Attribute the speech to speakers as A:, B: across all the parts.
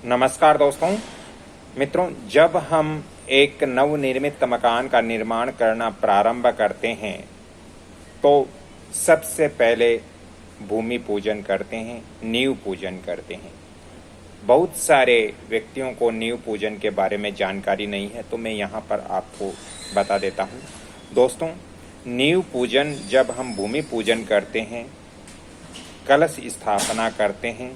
A: नमस्कार दोस्तों मित्रों, जब हम एक नवनिर्मित मकान का निर्माण करना प्रारंभ करते हैं तो सबसे पहले भूमि पूजन करते हैं, नींव पूजन करते हैं। बहुत सारे व्यक्तियों को नींव पूजन के बारे में जानकारी नहीं है, तो मैं यहाँ पर आपको बता देता हूँ। दोस्तों, नींव पूजन जब हम भूमि पूजन करते हैं, कलश स्थापना करते हैं,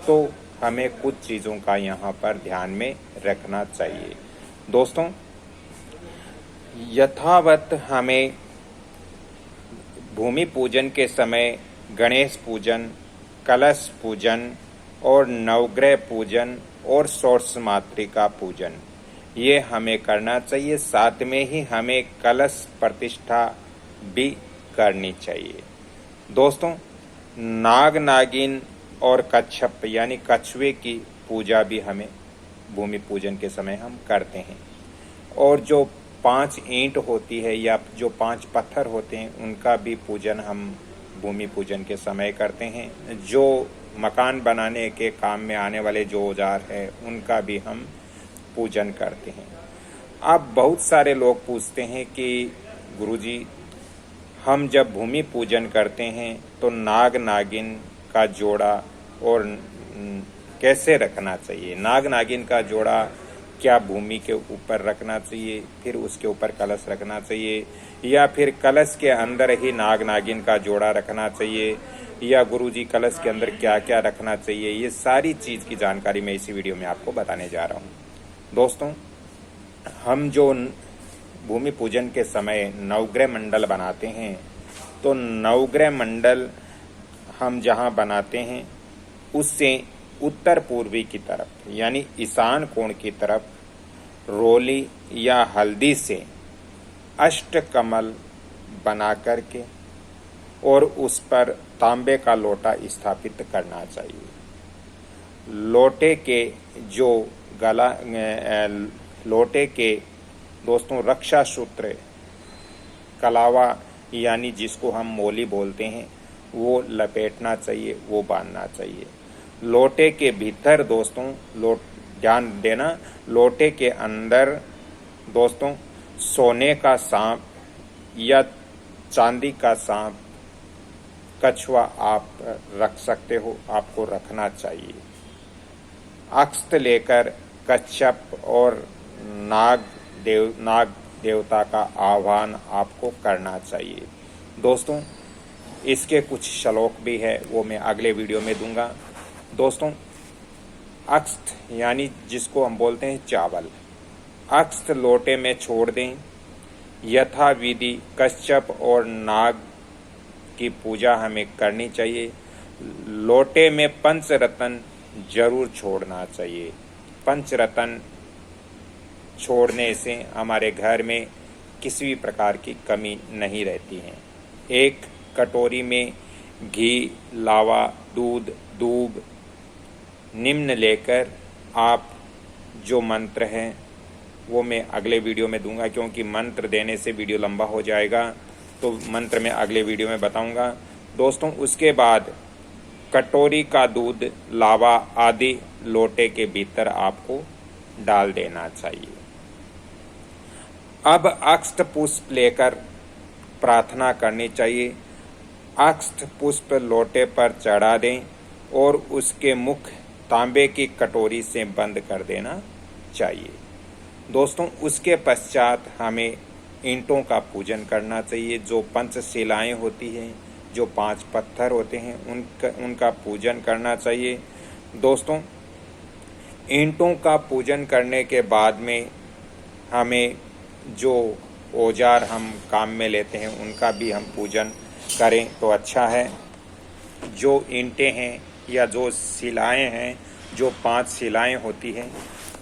A: तो हमें कुछ चीज़ों का यहाँ पर ध्यान में रखना चाहिए। दोस्तों, यथावत हमें भूमि पूजन के समय गणेश पूजन, कलश पूजन और नवग्रह पूजन और षोडश मातृका पूजन ये हमें करना चाहिए। साथ में ही हमें कलश प्रतिष्ठा भी करनी चाहिए। दोस्तों, नाग नागिन और कच्छप यानी कछुए की पूजा भी हमें भूमि पूजन के समय हम करते हैं। और जो 5 ईंट होती है या जो 5 पत्थर होते हैं, उनका भी पूजन हम भूमि पूजन के समय करते हैं। जो मकान बनाने के काम में आने वाले जो औजार हैं, उनका भी हम पूजन करते हैं। अब बहुत सारे लोग पूछते हैं कि गुरुजी, हम जब भूमि पूजन करते हैं तो नाग नागिन का जोड़ा और कैसे रखना चाहिए? नाग नागिन का जोड़ा क्या भूमि के ऊपर रखना चाहिए, फिर उसके ऊपर कलश रखना चाहिए, या फिर कलश के अंदर ही नाग नागिन का जोड़ा रखना चाहिए, या गुरुजी कलश के अंदर क्या क्या रखना चाहिए? ये सारी चीज़ की जानकारी मैं इसी वीडियो में आपको बताने जा रहा हूँ। दोस्तों, हम जो भूमि पूजन के समय नवग्रह मंडल बनाते हैं, तो नवग्रह मंडल हम जहाँ बनाते हैं उससे उत्तर पूर्वी की तरफ यानी ईशान कोण की तरफ रोली या हल्दी से अष्टकमल बना करके और उस पर तांबे का लोटा स्थापित करना चाहिए। लोटे के जो लोटे के दोस्तों रक्षा सूत्र कलावा यानी जिसको हम मोली बोलते हैं, वो लपेटना चाहिए, वो बांधना चाहिए। लोटे के भीतर दोस्तों ध्यान देना, लोटे के अंदर दोस्तों सोने का सांप या चांदी का सांप, कछुआ आप रख सकते हो, आपको रखना चाहिए। अक्षत लेकर कच्छप और नाग देवता का आह्वान आपको करना चाहिए। दोस्तों, इसके कुछ श्लोक भी है, वो मैं अगले वीडियो में दूंगा। दोस्तों, अक्षत यानी जिसको हम बोलते हैं चावल, अक्षत लोटे में छोड़ दें। यथा विधि कच्छप और नाग की पूजा हमें करनी चाहिए। लोटे में पंचरत्न जरूर छोड़ना चाहिए। पंचरत्न छोड़ने से हमारे घर में किसी भी प्रकार की कमी नहीं रहती है। एक कटोरी में घी, लावा, दूध, दूब, निम्न लेकर आप जो मंत्र हैं वो मैं अगले वीडियो में दूंगा, क्योंकि मंत्र देने से वीडियो लंबा हो जाएगा, तो मंत्र मैं अगले वीडियो में बताऊंगा। दोस्तों, उसके बाद कटोरी का दूध, लावा आदि लोटे के भीतर आपको डाल देना चाहिए। अब अक्षत पुष्प लेकर प्रार्थना करनी चाहिए। अक्षत पुष्प लोटे पर चढ़ा दें और उसके मुख तांबे की कटोरी से बंद कर देना चाहिए। दोस्तों, उसके पश्चात हमें ईंटों का पूजन करना चाहिए। जो पंचशिलाएं होती हैं, जो 5 पत्थर होते हैं, उनका पूजन करना चाहिए। दोस्तों, ईंटों का पूजन करने के बाद में हमें जो औजार हम काम में लेते हैं उनका भी हम पूजन करें तो अच्छा है। जो ईंटें हैं या जो शिलाएं हैं, जो 5 शिलाएं होती हैं,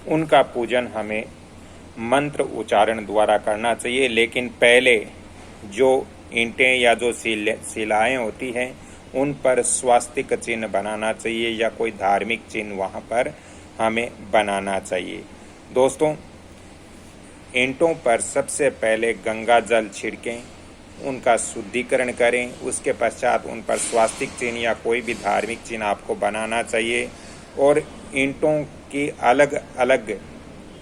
A: उनका पूजन हमें मंत्र उच्चारण द्वारा करना चाहिए। लेकिन पहले जो ईंटें या जो शिलाएं होती हैं, उन पर स्वास्तिक चिन्ह बनाना चाहिए या कोई धार्मिक चिन्ह वहाँ पर हमें बनाना चाहिए। दोस्तों, ईंटों पर सबसे पहले गंगा जल छिड़कें, उनका शुद्धिकरण करें। उसके पश्चात उन पर स्वास्तिक चिन्ह या कोई भी धार्मिक चिन्ह आपको बनाना चाहिए और ईंटों की अलग अलग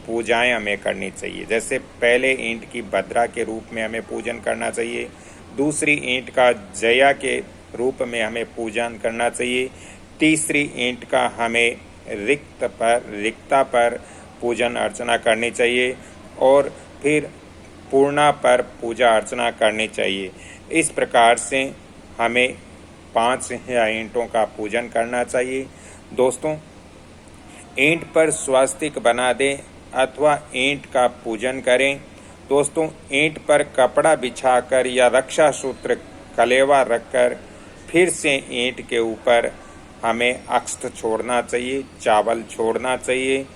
A: पूजाएं हमें करनी चाहिए। जैसे पहले ईंट की भद्रा के रूप में हमें पूजन करना चाहिए, दूसरी ईंट का जया के रूप में हमें पूजन करना चाहिए, तीसरी ईंट का हमें रिक्ता पर पूजन अर्चना करनी चाहिए और फिर पूर्णा पर पूजा अर्चना करनी चाहिए। इस प्रकार से हमें 5 ईंटों का पूजन करना चाहिए। दोस्तों, ईंट पर स्वास्तिक बना दें अथवा ईंट का पूजन करें। दोस्तों, ईंट पर कपड़ा बिछाकर या रक्षा सूत्र कलेवा रखकर फिर से ईंट के ऊपर हमें अक्षत छोड़ना चाहिए, चावल छोड़ना चाहिए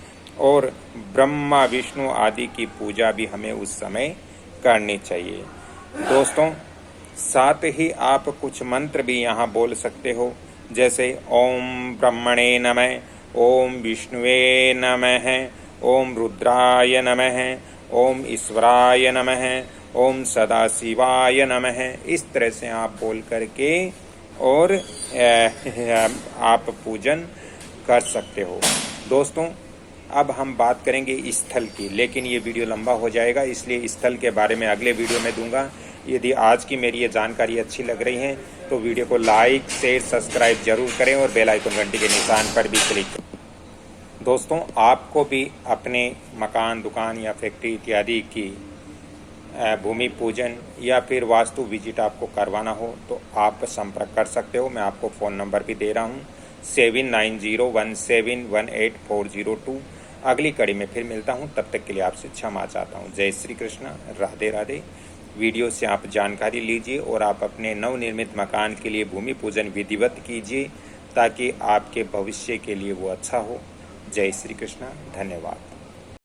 A: और ब्रह्मा विष्णु आदि की पूजा भी हमें उस समय करनी चाहिए। दोस्तों, साथ ही आप कुछ मंत्र भी यहाँ बोल सकते हो, जैसे ओम ब्रह्मणे नमः, ओम विष्णुवे नमः, ओम रुद्राय नमः, ओम ईश्वराय नमः, ओम सदाशिवाय नमः। इस तरह से आप बोल करके और आप पूजन कर सकते हो। दोस्तों, अब हम बात करेंगे स्थल की, लेकिन ये वीडियो लंबा हो जाएगा, इसलिए स्थल के बारे में अगले वीडियो में दूंगा। यदि आज की मेरी ये जानकारी अच्छी लग रही है तो वीडियो को लाइक शेयर सब्सक्राइब जरूर करें और बेल आइकन घंटी के निशान पर भी क्लिक करें। दोस्तों, आपको भी अपने मकान, दुकान या फैक्ट्री इत्यादि की भूमि पूजन या फिर वास्तु विजिट आपको करवाना हो तो आप संपर्क कर सकते हो। मैं आपको फ़ोन नंबर भी दे रहा हूँ 7901718402। अगली कड़ी में फिर मिलता हूँ, तब तक के लिए आपसे क्षमा चाहता हूँ। जय श्री कृष्ण, राधे राधे। वीडियो से आप जानकारी लीजिए और आप अपने नवनिर्मित मकान के लिए भूमि पूजन विधिवत कीजिए ताकि आपके भविष्य के लिए वो अच्छा हो। जय श्री कृष्ण, धन्यवाद।